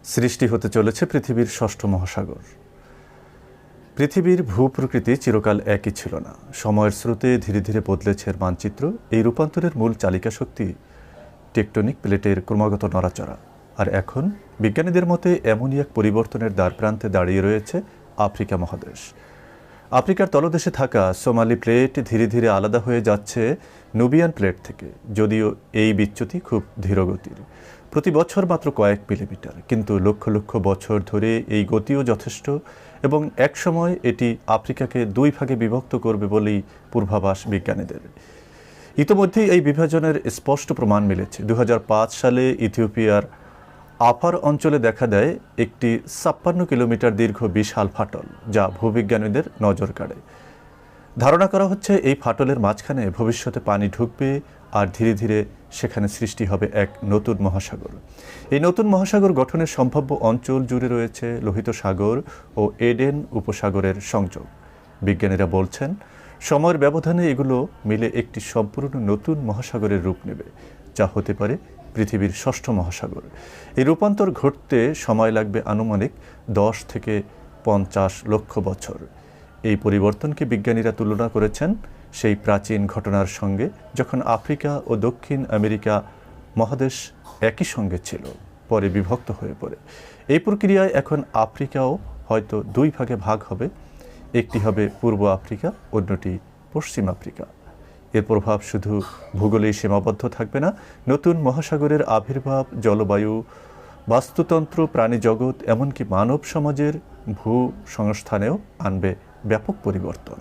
সৃষ্টি হতে চলেছে পৃথিবীর ষষ্ঠ মহাসাগর। পৃথিবীর ভূপ্রকৃতি চিরকাল একই ছিল না। সময়ের স্রোতে ধীরে ধীরে বদলেছে এর মানচিত্র। এই রূপান্তরের মূল চালিকা শক্তি টেকটনিক প্লেটের ক্রমাগত নড়াচড়া। আর এখন বিজ্ঞানীদের মতে এমনই এক পরিবর্তনের দ্বারপ্রান্তে দাঁড়িয়ে রয়েছে আফ্রিকা মহাদেশ। আফ্রিকার তলদেশে থাকা সোমালি প্লেট ধীরে ধীরে আলাদা হয়ে যাচ্ছে নুবিয়ান প্লেট থেকে, যদিও এই বিচ্যুতি খুব ধীরগতির, প্রতি বছর মাত্র কয়েক মিলিমিটার। কিন্তু লক্ষ লক্ষ বছর ধরে এই গতিও যথেষ্ট, এবং একসময় এটি আফ্রিকাকে দুই ভাগে বিভক্ত করবে বলেই পূর্বাভাস বিজ্ঞানীদের। ইতোমধ্যেই এই বিভাজনের স্পষ্ট প্রমাণ মিলেছে। 2005 সালে ইথিওপিয়ার আফার অঞ্চলে দেখা দেয় একটি 56 কিলোমিটার দীর্ঘ বিশাল ফাটল, যা ভূবিজ্ঞানীদের নজর কাড়ে। ধারণা করা হচ্ছে এই ফাটলের মাঝখানে ভবিষ্যতে পানি ঢুকবে, আর ধীরে ধীরে সেখানে সৃষ্টি হবে এক নতুন মহাসাগর। এই নতুন মহাসাগর গঠনের সম্ভাব্য অঞ্চল জুড়ে রয়েছে লোহিত সাগর ও এডেন উপসাগরের সংযোগ। বিজ্ঞানীরা বলছেন, সময়ের ব্যবধানে এগুলো মিলে একটি সম্পূর্ণ নতুন মহাসাগরের রূপ নেবে, যা হতে পারে পৃথিবীর ষষ্ঠ মহাসাগর। এই রূপান্তর ঘটতে সময় লাগবে আনুমানিক 10 থেকে 50 লক্ষ বছর। এই পরিবর্তনকে বিজ্ঞানীরা তুলনা করেছেন সেই প্রাচীন ঘটনার সঙ্গে, যখন আফ্রিকা ও দক্ষিণ আমেরিকা মহাদেশ একই সঙ্গে ছিল, পরে বিভক্ত হয়ে পড়ে। এই প্রক্রিয়ায় এখন আফ্রিকাও হয়তো দুই ভাগে ভাগ হবে। একটি হবে পূর্ব আফ্রিকা, অন্যটি পশ্চিম আফ্রিকা। এর প্রভাব শুধু ভূগোলেই সীমাবদ্ধ থাকবে না। নতুন মহাসাগরের আবির্ভাব জলবায়ু, বাস্তুতন্ত্র, প্রাণীজগৎ, এমনকি মানব সমাজের ভূ সংস্থানেও আনবে ব্যাপক পরিবর্তন।